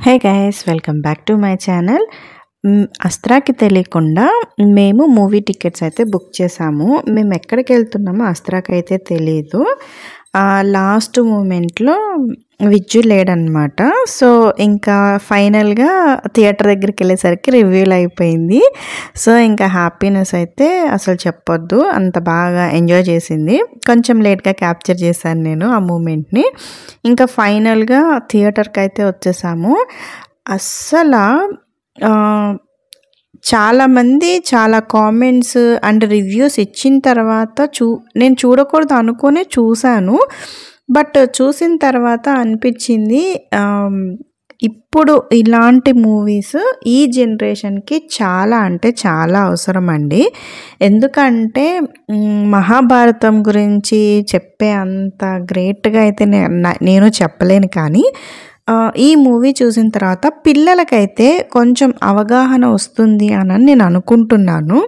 Hey guys, welcome back to my channel. అస్త్రాకి తెలియకుండా మేము మూవీ టికెట్స్ అయితే బుక్ చేసాము. మేము ఎక్కడికి వెళ్తున్నామో అస్త్రాకి అయితే తెలీదు. లాస్ట్ మూమెంట్లో విజ్జు లేడనమాట. సో ఇంకా ఫైనల్గా థియేటర్ దగ్గరికి వెళ్ళేసరికి రివ్యూలు అయిపోయింది. సో ఇంకా హ్యాపీనెస్ అయితే అసలు చెప్పొద్దు, అంత బాగా ఎంజాయ్ చేసింది. కొంచెం లేట్గా క్యాప్చర్ చేశాను నేను ఆ మూమెంట్ని. ఇంకా ఫైనల్గా థియేటర్కి అయితే వచ్చేసాము. అస్సలు చాలామంది చాలా కామెంట్స్ అండ్ రివ్యూస్ ఇచ్చిన తర్వాత నేను చూడకూడదు అనుకునే చూశాను. బట్ చూసిన తర్వాత అనిపించింది, ఇప్పుడు ఇలాంటి మూవీస్ ఈ జనరేషన్కి చాలా అంటే చాలా అవసరం అండి. ఎందుకంటే మహాభారతం గురించి చెప్పే అంత గ్రేట్గా అయితే నేను చెప్పలేను, కానీ ఈ మూవీ చూసిన తర్వాత పిల్లలకైతే కొంచెం అవగాహన వస్తుంది అని నేను అనుకుంటున్నాను.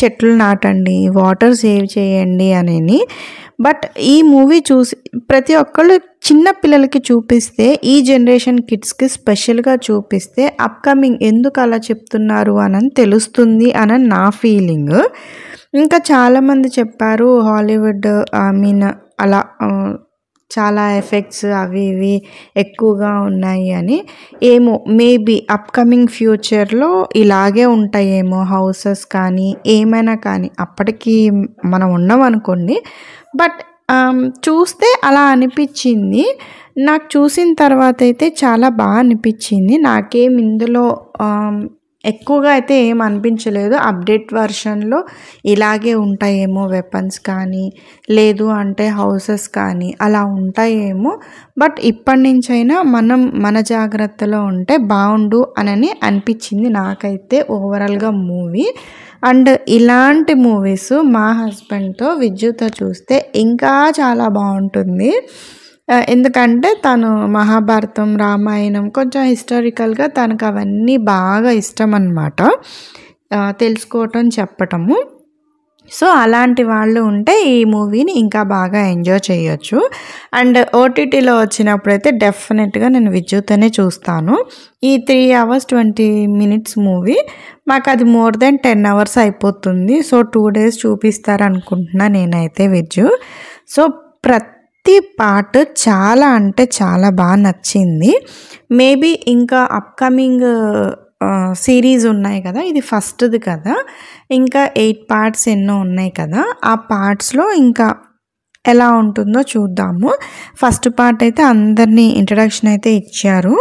చెట్లు నాటండి, వాటర్ సేవ్ చేయండి అని. బట్ ఈ మూవీ చూసి ప్రతి ఒక్కళ్ళు చిన్న పిల్లలకి చూపిస్తే, ఈ జనరేషన్ కిడ్స్కి స్పెషల్గా చూపిస్తే అప్కమింగ్ ఎందుకు అలా చెప్తున్నారు అని తెలుస్తుంది అని నా ఫీలింగ్. ఇంకా చాలామంది చెప్పారు హాలీవుడ్ అలా చాలా ఎఫెక్ట్స్ అవి ఇవి ఎక్కువగా ఉన్నాయి అని. ఏమో మేబీ అప్కమింగ్ ఫ్యూచర్లో ఇలాగే ఉంటాయేమో, హౌసెస్ కానీ ఏమైనా కానీ. అప్పటికి మనం ఉన్నామనుకోండి, బట్ చూస్తే అలా అనిపించింది. నాకు చూసిన తర్వాత అయితే చాలా బాగా అనిపించింది. నాకేం ఇందులో ఎక్కువగా అయితే ఏం అనిపించలేదు. అప్డేట్ వర్షన్లో ఇలాగే ఉంటాయేమో, వెపన్స్ కానీ లేదు అంటే హౌసెస్ కానీ అలా ఉంటాయేమో. బట్ ఇప్పటి నుంచైనా మనం మన జాగ్రత్తలో ఉంటే బాగుండు అని అనిపించింది నాకైతే ఓవరాల్గా మూవీ. అండ్ ఇలాంటి మూవీస్ మా హస్బెండ్తో విజ్జుతో చూస్తే ఇంకా చాలా బాగుంటుంది. ఎందుకంటే తను మహాభారతం, రామాయణం కొంచెం హిస్టారికల్గా తనకు అవన్నీ బాగా ఇష్టం అన్నమాట, తెలుసుకోవటం చెప్పటము. సో అలాంటి వాళ్ళు ఉంటే ఈ మూవీని ఇంకా బాగా ఎంజాయ్ చేయొచ్చు. అండ్ ఓటీటీలో వచ్చినప్పుడైతే డెఫినెట్గా నేను విజ్జుతోనే చూస్తాను. ఈ 3 hours 20 minutes మూవీ మాకు అది మోర్ దెన్ 10 hours అయిపోతుంది. సో 2 days చూపిస్తారనుకుంటున్నా నేనైతే విజ్జు. సో ప్రతి పార్ట్ చాలా అంటే చాలా బాగా నచ్చింది. మేబీ ఇంకా అప్కమింగ్ సిరీస్ ఉన్నాయి కదా, ఇది ఫస్ట్ది కదా, ఇంకా 8 parts ఎన్నో ఉన్నాయి కదా. ఆ పార్ట్స్లో ఇంకా ఎలా ఉంటుందో చూద్దాము. ఫస్ట్ పార్ట్ అయితే అందరినీ ఇంట్రడక్షన్ అయితే ఇచ్చారు.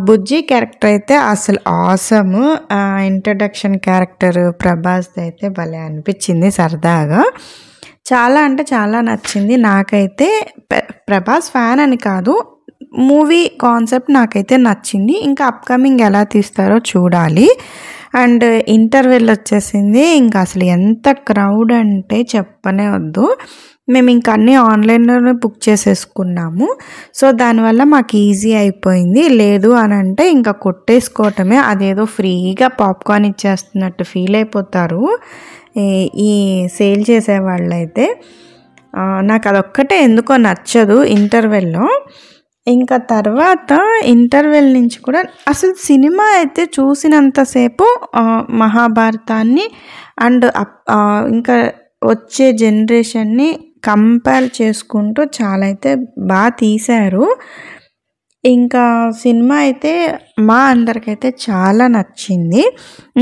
బుజ్జి క్యారెక్టర్ అయితే అసలు ఆసమ్. ఇంట్రడక్షన్ క్యారెక్టర్ ప్రభాస్ అయితే భలే అనిపించింది, సరదాగా చాలా అంటే చాలా నచ్చింది నాకైతే. ప్రభాస్ ఫ్యాన్ అని కాదు, మూవీ కాన్సెప్ట్ నాకైతే నచ్చింది. ఇంకా అప్కమింగ్ ఎలా తీస్తారో చూడాలి. అండ్ ఇంటర్వెల్ వచ్చేసింది. ఇంకా అసలు ఎంత క్రౌడ్ అంటే చెప్పనే వద్దు. మేము ఇంకా అన్నీ ఆన్లైన్లోనే బుక్ చేసేసుకున్నాము. సో దానివల్ల మాకు ఈజీ అయిపోయింది. లేదు అని అంటే ఇంకా కొట్టేసుకోవటమే. అదేదో ఫ్రీగా పాప్కార్న్ ఇచ్చేస్తున్నట్టు ఫీల్ అయిపోతారు ఈ సేల్ చేసేవాళ్ళు అయితే. నాకు అదొక్కటే ఎందుకో నచ్చదు ఇంటర్వెల్లో. ఇంకా తర్వాత ఇంటర్వెల్ నుంచి కూడా అసలు సినిమా అయితే చూసినంతసేపు మహాభారతాన్ని అండ్ ఇంకా వచ్చే జనరేషన్ని కంపేర్ చేసుకుంటూ చాలా అయితే బాగా తీశారు. ఇంకా సినిమా అయితే మా అందరికైతే చాలా నచ్చింది.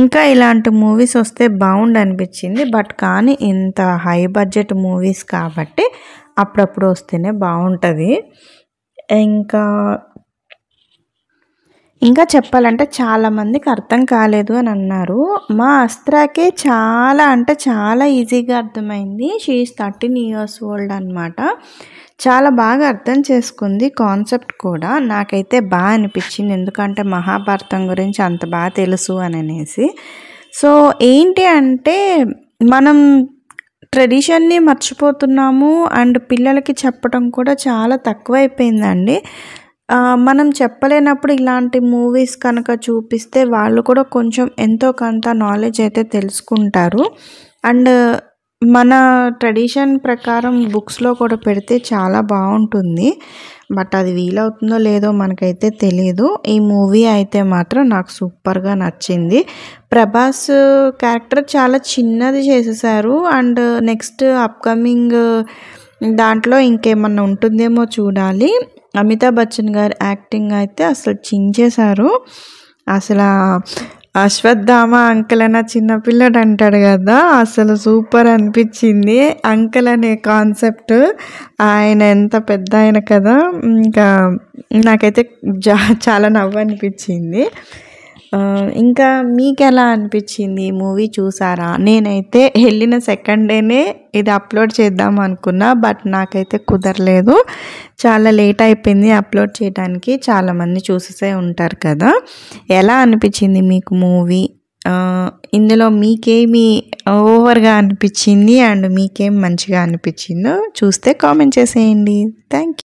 ఇంకా ఇలాంటి మూవీస్ వస్తే బాగుండు అనిపించింది. బట్ కానీ ఇంత హై బడ్జెట్ మూవీస్ కాబట్టి అప్పుడప్పుడు వస్తేనే బాగుంటుంది. ఇంకా చెప్పాలంటే చాలామందికి అర్థం కాలేదు అని అన్నారు. మా అస్త్రాకే చాలా అంటే చాలా ఈజీగా అర్థమైంది. షీ ఈజ్ 13 years old అనమాట. చాలా బాగా అర్థం చేసుకుంది కాన్సెప్ట్ కూడా. నాకైతే బాగా అనిపించింది, ఎందుకంటే మహాభారతం గురించి అంత బాగా తెలుసు అనేసి. సో ఏంటి అంటే మనం ట్రెడిషన్ని మర్చిపోతున్నాము అండ్ పిల్లలకి చెప్పడం కూడా చాలా తక్కువైపోయిందండి. మనం చెప్పలేనప్పుడు ఇలాంటి మూవీస్ కనుక చూపిస్తే వాళ్ళు కూడా కొంచెం ఎంతో కొంత నాలెడ్జ్ అయితే తెలుసుకుంటారు. అండ్ మన ట్రెడిషన్ ప్రకారం బుక్స్‌లో కూడా పెడితే చాలా బావుంటుంది. బట్ అది వీలవుతుందో లేదో మనకైతే తెలీదు. ఈ మూవీ అయితే మాత్రం నాకు సూపర్‌గా నచ్చింది. ప్రభాస్ క్యారెక్టర్ చాలా చిన్నది చేసేసారు. అండ్ నెక్స్ట్ అప్‌కమింగ్ దాంట్లో ఇంకేమన్నా ఉంటుందేమో చూడాలి. అమితాబ్ బచ్చన్ గారి యాక్టింగ్ అయితే అసలు చించేశారు. అసలా అశ్వత్థామ అంకుల్ అన్న చిన్న పిల్లాడు అంటాడు కదా! అసలు సూపర్ అనిపించింది. అంకుల్ అనే కాన్సెప్ట్ ఆయన ఎంత పెద్దాయన కదా! ఇంకా నాకైతే చాలా నవ్వనిపించింది. ఇంకా మీకెలా అనిపించింది? ఈ మూవీ చూసారా? నేనైతే వెళ్ళిన సెకండ్ డేనే ఇది అప్లోడ్ చేద్దాం అనుకున్నా. బట్ నాకైతే కుదరలేదు. చాలా లేట్ అయిపోయింది అప్లోడ్ చేయడానికి. చాలామంది చూసేసే ఉంటారు కదా! ఎలా అనిపించింది మీకు మూవీ? ఇందులో మీకేమి ఓవర్‌గా అనిపించింది? అండ్ మీకేం మంచిగా అనిపించిందో చూస్తే కామెంట్ చేసేయండి. Thank you.